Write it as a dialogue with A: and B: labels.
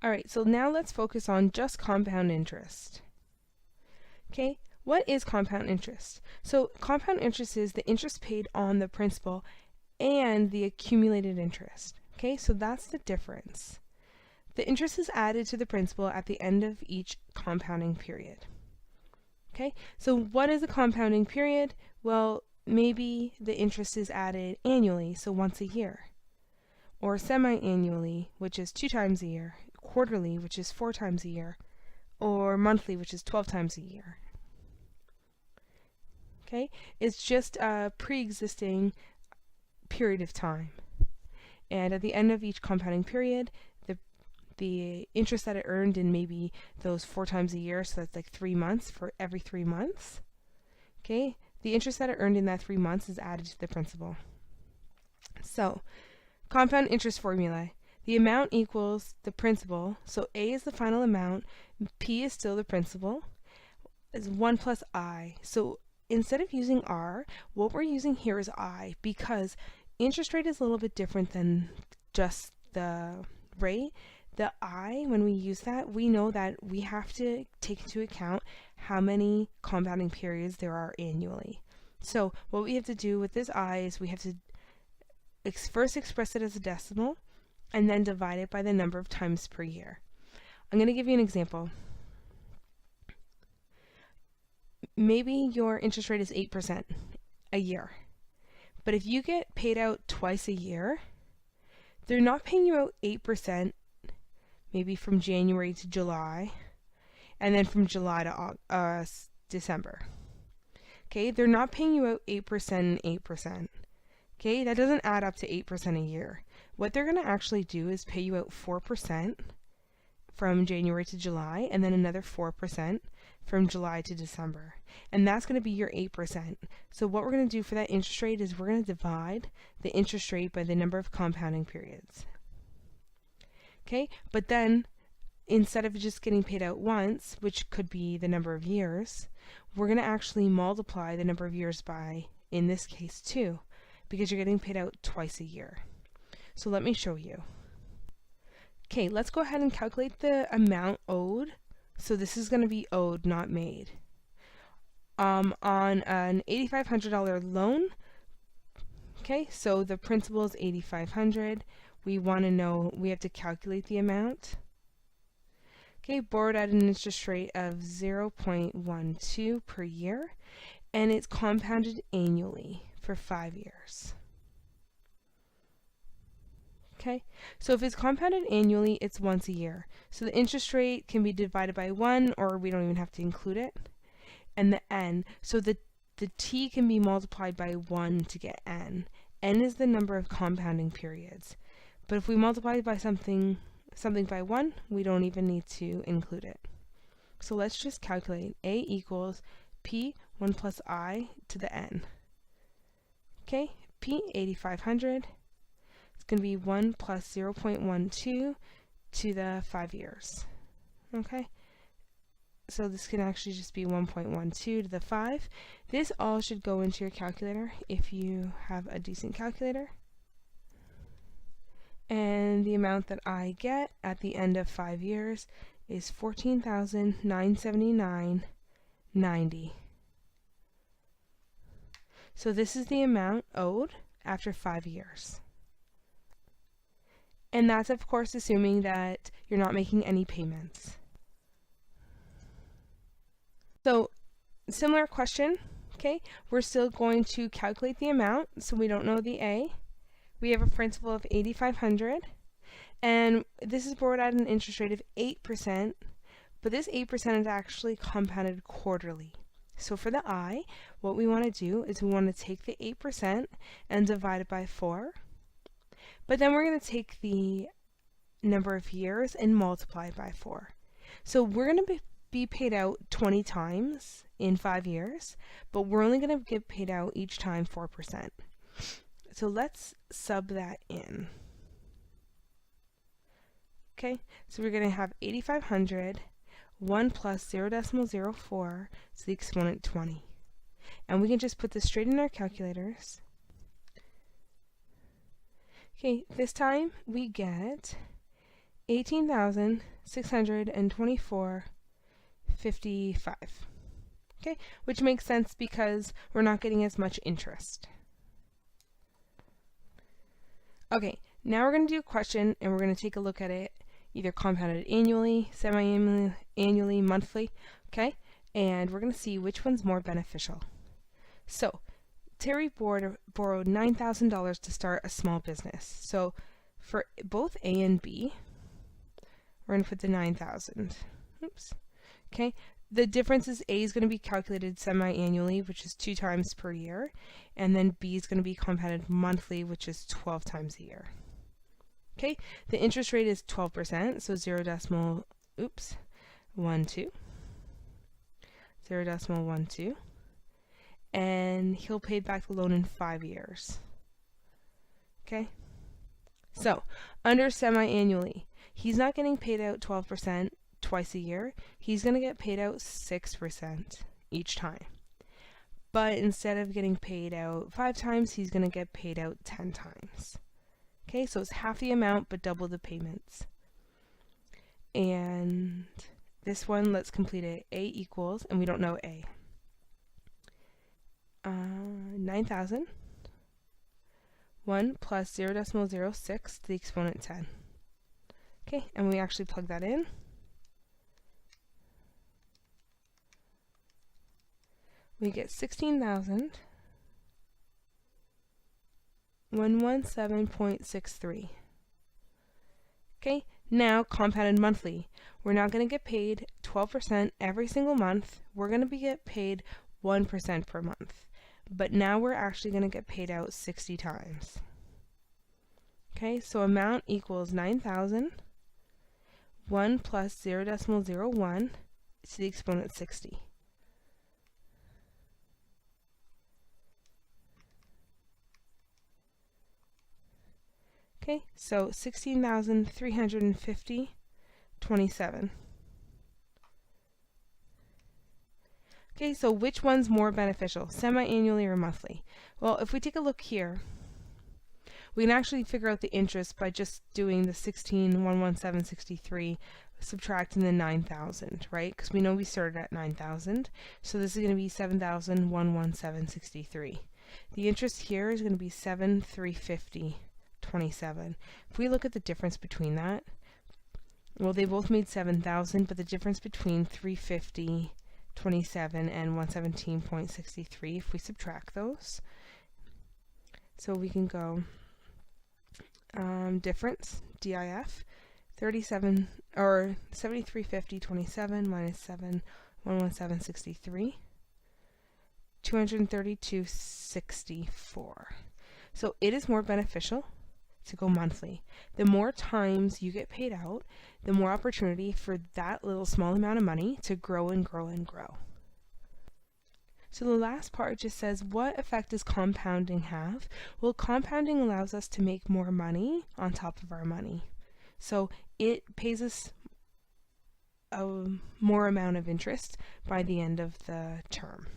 A: Alright, so now let's focus on just compound interest. Okay, what is compound interest? So compound interest is the interest paid on the principal and the accumulated interest. Okay, so that's the difference. The interest is added to the principal at the end of each compounding period. Okay, so what is a compounding period? Well, maybe the interest is added annually, so once a year, or semi-annually, which is 2 times a year, quarterly, which is 4 times a year, or monthly, which is 12 times a year. Okay, it's just a pre-existing period of time. And at the end of each compounding period, the interest that it earned in maybe those 4 times a year, so that's like 3 months, for every 3 months, okay, the interest that it earned in that 3 months is added to the principal. So, compound interest formula. The amount equals the principal, so A is the final amount, P is still the principal, is 1 plus I. So instead of using R, what we're using here is I, because interest rate is a little bit different than just the rate. The I, when we use that, we know that we have to take into account how many compounding periods there are annually. So what we have to do with this I is we have to first express it as a decimal and then divide it by the number of times per year. I'm going to give you an example. Maybe your interest rate is 8% a year, but if you get paid out twice a year, they're not paying you out 8% maybe from January to July, and then from July to December. Okay, they're not paying you out 8% and 8%. Okay, that doesn't add up to 8% a year. What they're going to actually do is pay you out 4% from January to July, and then another 4% from July to December. And that's going to be your 8%. So what we're going to do for that interest rate is we're going to divide the interest rate by the number of compounding periods. Okay, but then instead of just getting paid out once, which could be the number of years, we're going to actually multiply the number of years by, in this case, 2, because you're getting paid out twice a year. So let me show you. Okay, let's go ahead and calculate the amount owed. So this is going to be owed, not made. On an $8,500 loan, okay, so the principal is $8,500. We want to know, we have to calculate the amount. Okay, borrowed at an interest rate of 0.12 per year, and it's compounded annually for 5 years. Okay, so if it's compounded annually, it's once a year. So the interest rate can be divided by 1, or we don't even have to include it. And the n, so the t can be multiplied by 1 to get n. N is the number of compounding periods. But if we multiply by something by 1, we don't even need to include it. So let's just calculate. A equals P 1 plus I to the n. Okay, P 8,500. It's going to be 1 plus 0.12 to the 5 years. Okay, so this can actually just be 1.12 to the 5. This all should go into your calculator if you have a decent calculator. And the amount that I get at the end of 5 years is $14,979.90. So this is the amount owed after 5 years. And that's of course assuming that you're not making any payments. So similar question, okay, we're still going to calculate the amount, so we don't know the A. We have a principal of $8,500, and this is borrowed at an interest rate of 8%, but this 8% is actually compounded quarterly. So for the I, what we want to do is we want to take the 8% and divide it by 4, but then we're going to take the number of years and multiply it by 4. So we're going to be paid out 20 times in 5 years, but we're only going to get paid out each time 4%. So let's sub that in. Okay, so we're going to have 8,500, 1 plus 0.04, so the exponent 20. And we can just put this straight in our calculators. Okay, this time we get $18,624.55. Okay, which makes sense because we're not getting as much interest. Okay, now we're going to do a question and we're going to take a look at it either compounded annually, semi-annually, annually, monthly, okay? And we're going to see which one's more beneficial. So, Terry borrowed $9,000 to start a small business. So, for both A and B, we're going to put the 9,000. Oops. Okay. The difference is A is going to be calculated semi-annually, which is 2 times per year, and then B is going to be compounded monthly, which is 12 times a year. Okay. The interest rate is 12%, so 0.12. 0.12. And he'll pay back the loan in 5 years. Okay. So, under semi-annually, he's not getting paid out 12% twice a year. He's going to get paid out 6% each time. But instead of getting paid out 5 times, he's going to get paid out 10 times. Okay, so it's half the amount but double the payments. And this one, let's complete it. A equals, and we don't know A. 9,000. 1 plus 0.06 to the exponent 10. Okay, and we actually plug that in. We get 16,117.63. Okay, now compounded monthly. We're not going to get paid 12% every single month. We're going to get paid 1% per month. But now we're actually going to get paid out 60 times. Okay, so amount equals 9,000. 1 plus 0.01 to the exponent 60. Okay, so 16,350.27. Okay, so which one's more beneficial, semi-annually or monthly? Well, if we take a look here, we can actually figure out the interest by just doing the 16,117.63, subtracting the 9,000, right? Because we know we started at 9,000, so this is going to be 7,117.63. The interest here is going to be 7,350.27. If we look at the difference between that, well, they both made 7,000, but the difference between 350.27 and 117.63, if we subtract those, so we can go difference, DIF, 37 or 7350.27 minus 7,117.63, 232.64. So it is more beneficial to go monthly. The more times you get paid out, the more opportunity for that little small amount of money to grow and grow and grow. So the last part just says, what effect does compounding have? Well, compounding allows us to make more money on top of our money. So it pays us a more amount of interest by the end of the term.